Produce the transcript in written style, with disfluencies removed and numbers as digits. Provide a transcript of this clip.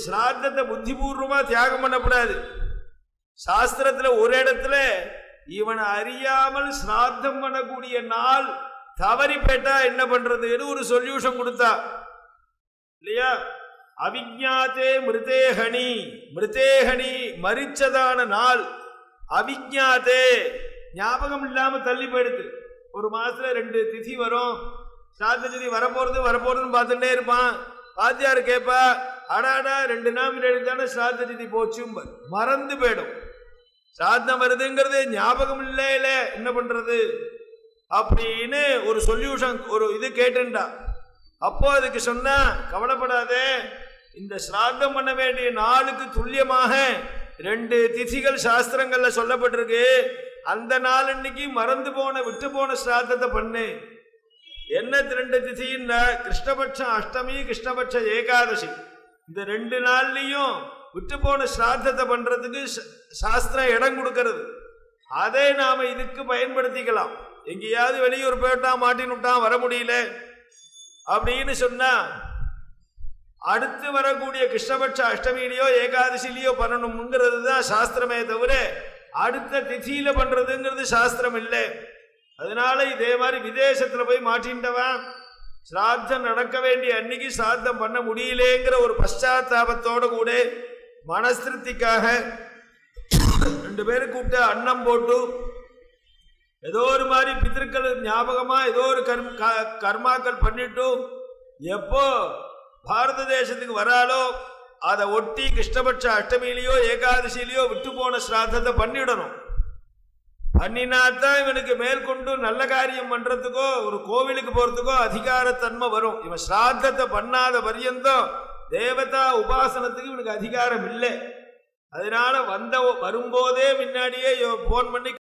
ஸ்ராத்தத்தை புத்திபூர்வமா தியாகம் பண்ணக்கூடாது. சாஸ்திரத்துல ஒரு இடத்துல இவன் அறியாமல் ஸ்ராத்தம் பண்ணக்கூடிய நாள் தவறி போயிட்டா என்ன பண்றதுன்னு ஒரு சொல்யூஷன் கொடுத்தா இல்லையா? அவிஜ்ஞாதே மிருதேஹனி, மிருதேஹனி மரிச்சதான நாள். அவிஜ்ஞாதே ஞாபகம் இல்லாம தள்ளி போயிடுது. ஒரு மாசத்துல 2 திதி வரும், ஸ்ராத்த திதி வரப்போறதுன்னு பார்த்துட்டே இருப்பான். வாத்தியார் கேட்பா, அடாடா 2 நாள் எடுத்தானே ஸ்ராத்த திதி போச்சும் மறந்து போயிடும். சாத்தம் வருதுங்கிறது ஞாபகம் இல்ல, என்ன பண்றது அப்படின்னு ஒரு சொல்யூஷன் ஒரு இது கேட்டுண்டா. அப்போ அதுக்கு சொன்னா, கவலைப்படாதே, இந்த ஸ்ராத்தம் பண்ண வேண்டிய நாளுக்கு துல்லியமாக 2 திதிகள் சாஸ்திரங்கள்ல சொல்லப்பட்டிருக்கு. அந்த நாள் அன்னைக்கு மறந்து போன விட்டு போன ஸ்ராத்தத்தை பண்ணு. என்ன 2 திதின்னா கிருஷ்ணபட்சம் அஷ்டமி, கிருஷ்ணபட்ச ஏகாதசி. இந்த 2 நாள்லையும் விட்டு போன ஸ்ராத்தத்தை பண்றதுக்கு சாஸ்திரம் இடம் கொடுக்கிறது. அதை நாம இதுக்கு பயன்படுத்திக்கலாம். எங்கேயாவது வெளியூர் போயிட்டான், மாட்டினுட்டான், வர முடியல அப்படின்னு சொன்னா அடுத்து வரக்கூடிய கிருஷ்ணபட்ச அஷ்டமியிலையோ ஏகாதசிலையோ பண்ணணும்ங்கிறது தான் சாஸ்திரமே தவிர அடுத்த திதியில பண்றதுங்கிறது சாஸ்திரம் இல்லை. அதனால இதே மாதிரி விதேசத்துல போய் மாட்டின்றவன் ஸ்ராத்தம் நடக்க வேண்டிய அன்னைக்கு ஸ்ராத்தம் பண்ண முடியலேங்கிற ஒரு பశ్చాத்தாபத்தோடு கூட மனஸ்திருப்திக்காக 2 பேரை கூப்பிட்டு அன்னம் போட்டு ஏதோ ஒரு மாதிரி பித்திருக்கள் ஞாபகமா ஏதோ ஒரு கர்மாக்கள் பண்ணிட்டு எப்போ பாரத தேசத்துக்கு வராலோ அதை ஒட்டி கிருஷ்ணபட்ச அஷ்டமியிலையோ ஏகாதசியிலையோ விட்டு போன ஸ்ராத்தத்தை பண்ணிடணும். பண்ணினாத்தான் இவனுக்கு மேற்கொண்டு நல்ல காரியம் பண்றதுக்கோ ஒரு கோவிலுக்கு போறதுக்கோ அதிகாரத்தன்மை வரும். இவன் ஸ்ராத்தத்தை பண்ணாத பரியந்தம் தேவதா உபாசனத்துக்கு இவனுக்கு அதிகாரம் இல்லை. அதனால வரும்போதே முன்னாடியே போன் பண்ணி